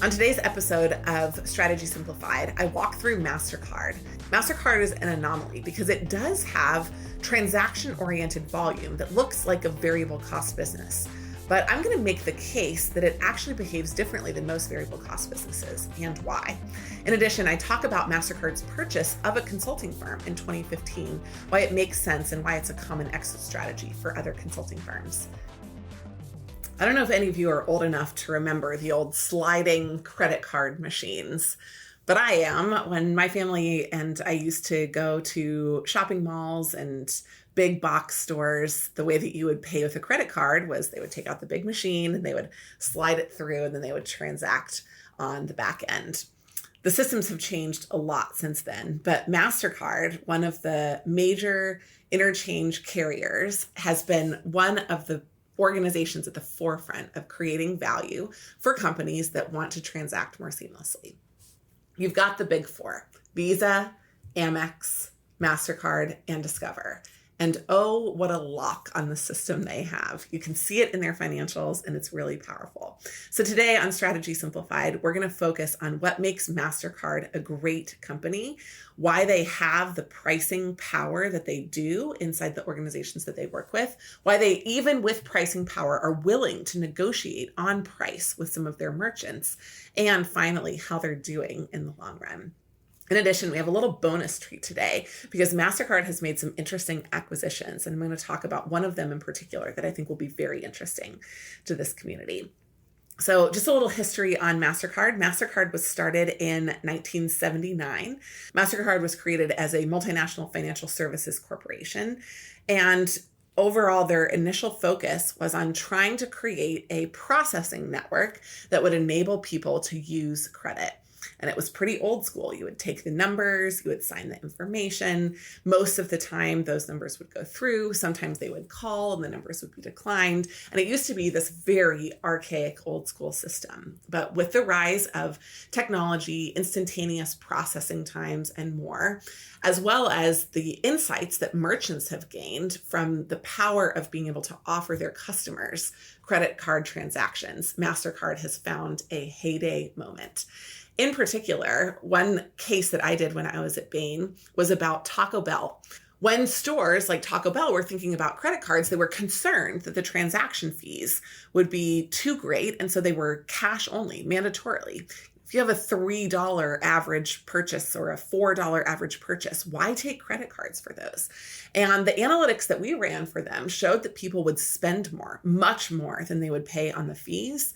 On today's episode of Strategy Simplified, I walk through MasterCard. MasterCard is an anomaly because it does have transaction-oriented volume that looks like a variable cost business. But I'm going to make the case that it actually behaves differently than most variable cost businesses, and why. In addition, I talk about MasterCard's purchase of a consulting firm in 2015, why it makes sense and why it's a common exit strategy for other consulting firms. I don't know if any of you are old enough to remember the old sliding credit card machines, but I am. When my family and I used to go to shopping malls and big box stores, the way that you would pay with a credit card was they would take out the big machine and they would slide it through and then they would transact on the back end. The systems have changed a lot since then, but MasterCard, one of the major interchange carriers, has been one of the organizations at the forefront of creating value for companies that want to transact more seamlessly. You've got the big four: Visa, Amex, MasterCard, and Discover. And oh, what a lock on the system they have. You can see it in their financials, and it's really powerful. So today on Strategy Simplified, we're going to focus on what makes MasterCard a great company, why they have the pricing power that they do inside the organizations that they work with, why they, even with pricing power, are willing to negotiate on price with some of their merchants, and finally, how they're doing in the long run. In addition, we have a little bonus treat today because MasterCard has made some interesting acquisitions, and I'm going to talk about one of them in particular that I think will be very interesting to this community. So just a little history on MasterCard. MasterCard was started in 1979. MasterCard was created as a multinational financial services corporation, and overall, their initial focus was on trying to create a processing network that would enable people to use credit. And it was pretty old school. You would take the numbers, you would sign the information. Most of the time, those numbers would go through. Sometimes they would call and the numbers would be declined. And it used to be this very archaic old school system. But with the rise of technology, instantaneous processing times, and more, as well as the insights that merchants have gained from the power of being able to offer their customers credit card transactions, MasterCard has found a heyday moment. In particular, one case that I did when I was at Bain was about Taco Bell. When stores like Taco Bell were thinking about credit cards, they were concerned that the transaction fees would be too great, and so they were cash only, mandatorily. If you have a $3 average purchase or a $4 average purchase, why take credit cards for those? And the analytics that we ran for them showed that people would spend more, much more than they would pay on the fees.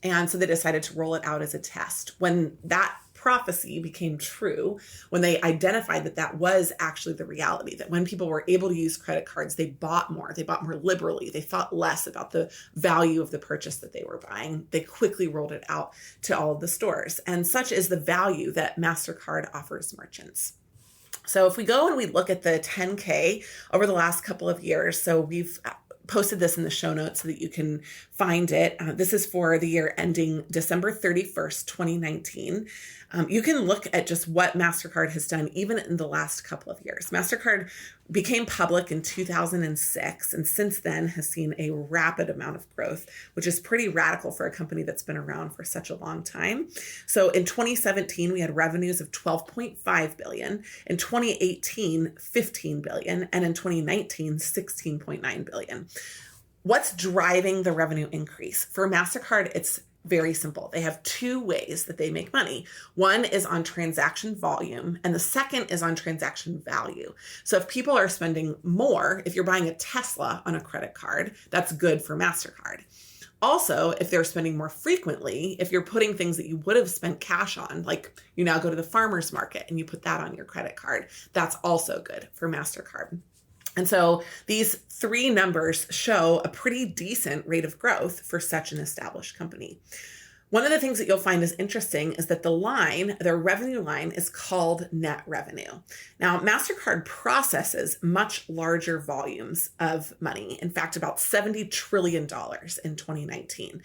And so they decided to roll it out as a test. When that prophecy became true, when they identified that that was actually the reality, that when people were able to use credit cards, they bought more liberally, they thought less about the value of the purchase that they were buying, they quickly rolled it out to all of the stores. And such is the value that MasterCard offers merchants. So if we go and we look at the 10K over the last couple of years, so we've posted this in the show notes so that you can find it. This is for the year ending December 31st, 2019. You can look at just what MasterCard has done even in the last couple of years. MasterCard became public in 2006 and since then has seen a rapid amount of growth, which is pretty radical for a company that's been around for such a long time. So in 2017, we had revenues of $12.5 billion. In 2018, $15 billion. And in 2019, $16.9 billion. What's driving the revenue increase? For MasterCard, it's very simple. They have two ways that they make money. One is on transaction volume, and the second is on transaction value. So if people are spending more, if you're buying a Tesla on a credit card, that's good for MasterCard. Also, if they're spending more frequently, if you're putting things that you would have spent cash on, like you now go to the farmer's market and you put that on your credit card, that's also good for MasterCard. And so these three numbers show a pretty decent rate of growth for such an established company. One of the things that you'll find is interesting is that their revenue line is called net revenue. Now, MasterCard processes much larger volumes of money. In fact, about $70 trillion in 2019.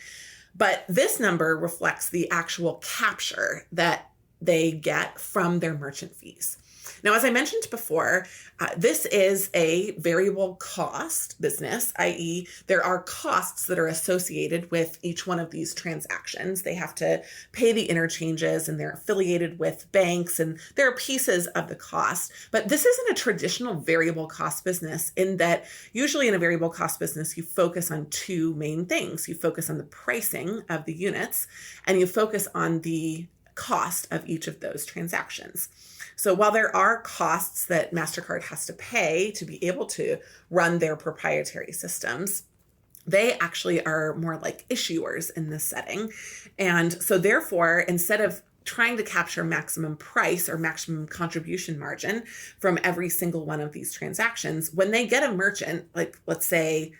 But this number reflects the actual capture that they get from their merchant fees. Now, as I mentioned before, this is a variable cost business, i.e. there are costs that are associated with each one of these transactions. They have to pay the interchanges and they're affiliated with banks and there are pieces of the cost. But this isn't a traditional variable cost business in that usually in a variable cost business, you focus on two main things. You focus on the pricing of the units and you focus on the cost of each of those transactions. So while there are costs that MasterCard has to pay to be able to run their proprietary systems, they actually are more like issuers in this setting. And so therefore, instead of trying to capture maximum price or maximum contribution margin from every single one of these transactions, when they get a merchant, like let's say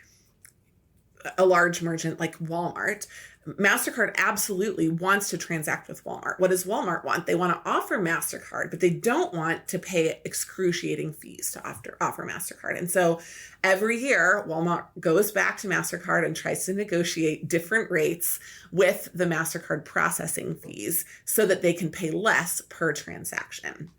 a large merchant like Walmart, MasterCard absolutely wants to transact with Walmart. What does Walmart want? They want to offer MasterCard, but they don't want to pay excruciating fees to offer MasterCard. And so every year, Walmart goes back to MasterCard and tries to negotiate different rates with the MasterCard processing fees so that they can pay less per transaction.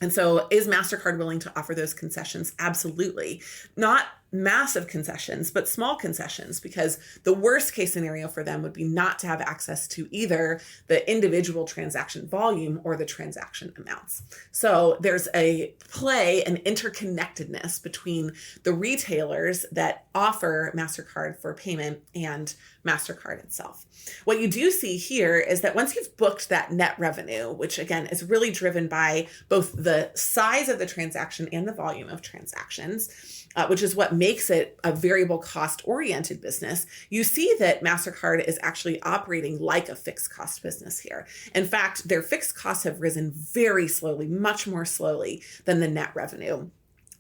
And so is MasterCard willing to offer those concessions? Absolutely. Not massive concessions, but small concessions, because the worst case scenario for them would be not to have access to either the individual transaction volume or the transaction amounts. So there's a play and interconnectedness between the retailers that offer MasterCard for payment and MasterCard itself. What you do see here is that once you've booked that net revenue, which again is really driven by both the size of the transaction and the volume of transactions, which is what makes it a variable cost oriented business, you see that MasterCard is actually operating like a fixed cost business here. In fact, their fixed costs have risen very slowly, much more slowly than the net revenue,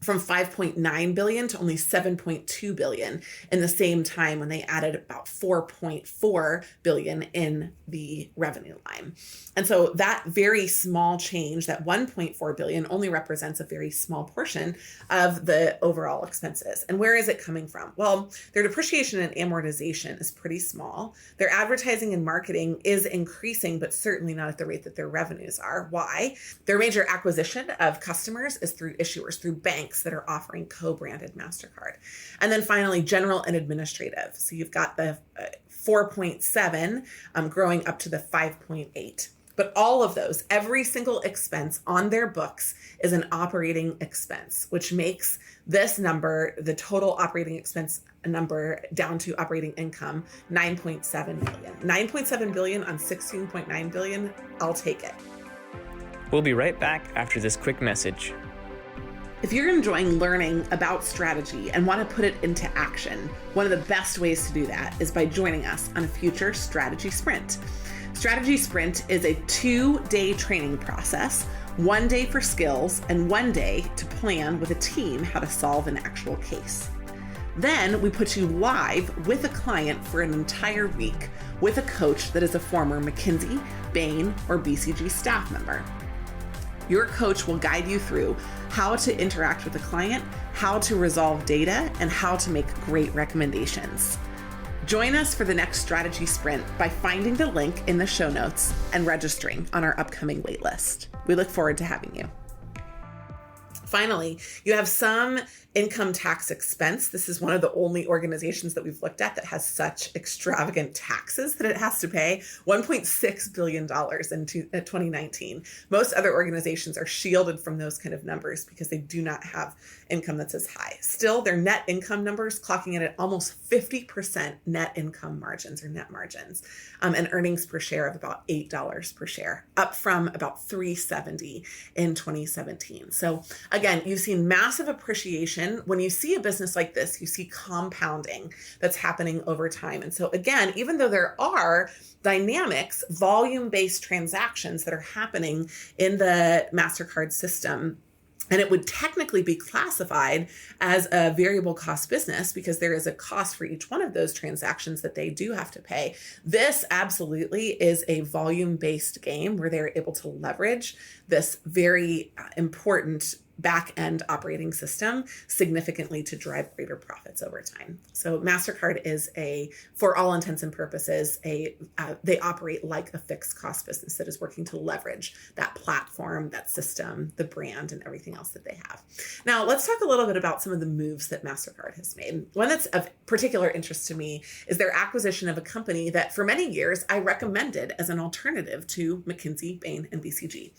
from 5.9 billion to only 7.2 billion in the same time when they added about 4.4 billion in the revenue line. And so that very small change, that 1.4 billion, only represents a very small portion of the overall expenses. And where is it coming from? Well, their depreciation and amortization is pretty small. Their advertising and marketing is increasing, but certainly not at the rate that their revenues are. Why? Their major acquisition of customers is through issuers, through banks that are offering co-branded MasterCard. And then finally, general and administrative. So you've got the 4.7 growing up to the 5.8. But all of those, every single expense on their books is an operating expense, which makes this number, the total operating expense number down to operating income, 9.7 billion. 9.7 billion on 16.9 billion, I'll take it. We'll be right back after this quick message. If you're enjoying learning about strategy and want to put it into action, one of the best ways to do that is by joining us on a future strategy sprint. Strategy Sprint is a 2-day training process, 1 day for skills and 1 day to plan with a team how to solve an actual case. Then we put you live with a client for an entire week with a coach that is a former McKinsey, Bain, or BCG staff member. Your coach will guide you through how to interact with the client, how to resolve data, and how to make great recommendations. Join us for the next strategy sprint by finding the link in the show notes and registering on our upcoming waitlist. We look forward to having you. Finally, you have some income tax expense. This is one of the only organizations that we've looked at that has such extravagant taxes that it has to pay $1.6 billion in 2019. Most other organizations are shielded from those kind of numbers because they do not have income that's as high. Still, their net income numbers clocking in at almost 50% net income margins or net margins, and earnings per share of about $8 per share, up from about $3.70 in 2017. So again, you've seen massive appreciation. When you see a business like this, you see compounding that's happening over time. And so again, even though there are dynamics, volume-based transactions that are happening in the MasterCard system, and it would technically be classified as a variable cost business because there is a cost for each one of those transactions that they do have to pay. This absolutely is a volume-based game where they're able to leverage this very important back-end operating system significantly to drive greater profits over time. So MasterCard is for all intents and purposes, they operate like a fixed cost business that is working to leverage that platform, that system, the brand, and everything else that they have. Now, let's talk a little bit about some of the moves that MasterCard has made. One that's of particular interest to me is their acquisition of a company that for many years I recommended as an alternative to McKinsey, Bain, and BCG.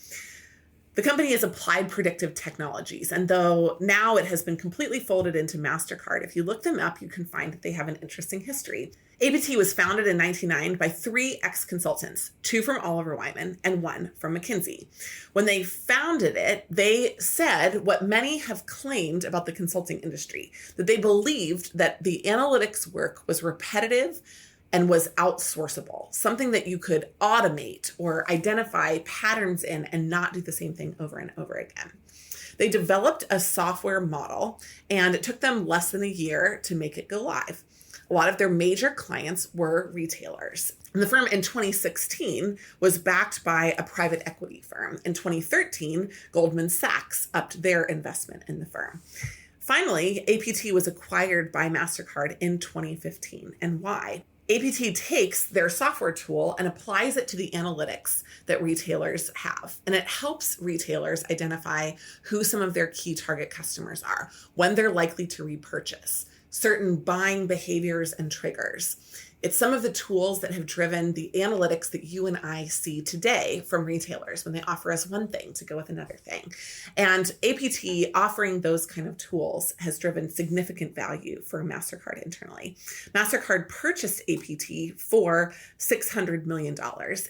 The company is Applied Predictive Technologies, and though now it has been completely folded into MasterCard, if you look them up, you can find that they have an interesting history. APT was founded in 1999 by 3 ex-consultants, 2 from Oliver Wyman and 1 from McKinsey. When they founded it, they said what many have claimed about the consulting industry, that they believed that the analytics work was repetitive and was outsourceable, something that you could automate or identify patterns in and not do the same thing over and over again. They developed a software model, and it took them less than a year to make it go live. A lot of their major clients were retailers. And the firm in 2016 was backed by a private equity firm. In 2013, Goldman Sachs upped their investment in the firm. Finally, APT was acquired by MasterCard in 2015. And why? APT takes their software tool and applies it to the analytics that retailers have. And it helps retailers identify who some of their key target customers are, when they're likely to repurchase, certain buying behaviors and triggers. It's some of the tools that have driven the analytics that you and I see today from retailers when they offer us one thing to go with another thing. And APT offering those kind of tools has driven significant value for MasterCard internally. MasterCard purchased APT for $600 million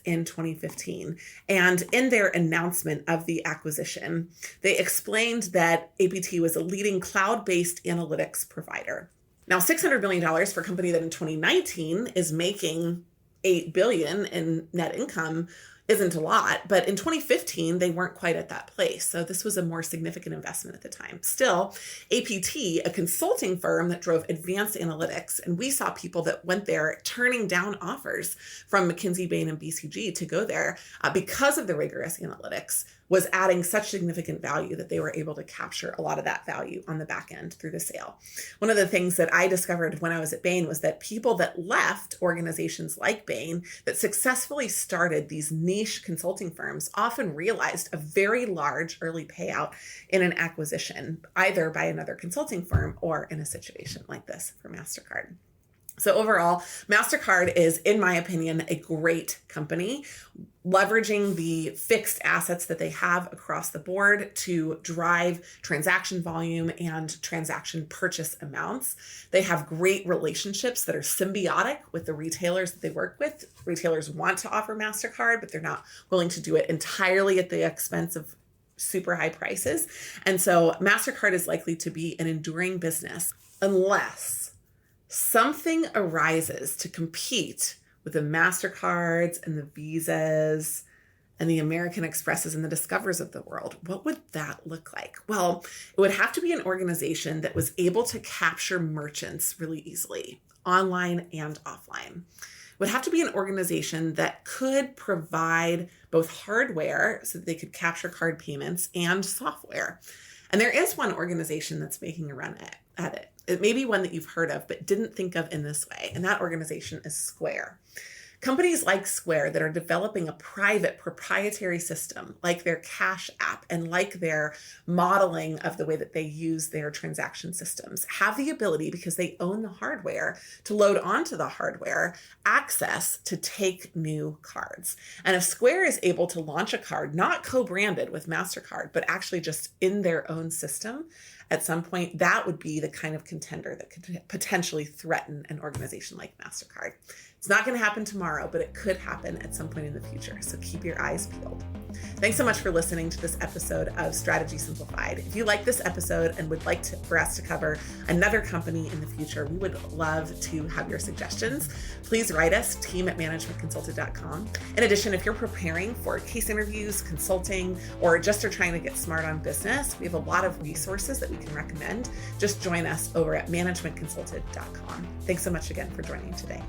in 2015. And in their announcement of the acquisition, they explained that APT was a leading cloud-based analytics provider. Now, $600 million for a company that in 2019 is making $8 billion in net income isn't a lot, but in 2015, they weren't quite at that place. So this was a more significant investment at the time. Still, APT, a consulting firm that drove advanced analytics, and we saw people that went there turning down offers from McKinsey, Bain, and BCG to go there because of the rigorous analytics, was adding such significant value that they were able to capture a lot of that value on the back end through the sale. One of the things that I discovered when I was at Bain was that people that left organizations like Bain that successfully started these niche consulting firms often realized a very large early payout in an acquisition, either by another consulting firm or in a situation like this for MasterCard. So overall, MasterCard is, in my opinion, a great company, leveraging the fixed assets that they have across the board to drive transaction volume and transaction purchase amounts. They have great relationships that are symbiotic with the retailers that they work with. Retailers want to offer MasterCard, but they're not willing to do it entirely at the expense of super high prices. And so MasterCard is likely to be an enduring business unless something arises to compete with the MasterCards and the Visas and the American Expresses and the Discovers of the world. What would that look like? Well, it would have to be an organization that was able to capture merchants really easily, online and offline. It would have to be an organization that could provide both hardware so that they could capture card payments and software. And there is one organization that's making a run at it. It may be one that you've heard of, but didn't think of in this way. And that organization is Square. Companies like Square that are developing a private proprietary system, like their Cash app and like their modeling of the way that they use their transaction systems, have the ability, because they own the hardware, to load onto the hardware access to take new cards. And if Square is able to launch a card, not co-branded with MasterCard, but actually just in their own system, at some point, that would be the kind of contender that could potentially threaten an organization like MasterCard. It's not going to happen tomorrow, but it could happen at some point in the future. So keep your eyes peeled. Thanks so much for listening to this episode of Strategy Simplified. If you like this episode and would like for us to cover another company in the future, we would love to have your suggestions. Please write us, team@managementconsulted.com. In addition, if you're preparing for case interviews, consulting, or just are trying to get smart on business, we have a lot of resources that we can recommend. Just join us over at managementconsulted.com. Thanks so much again for joining today.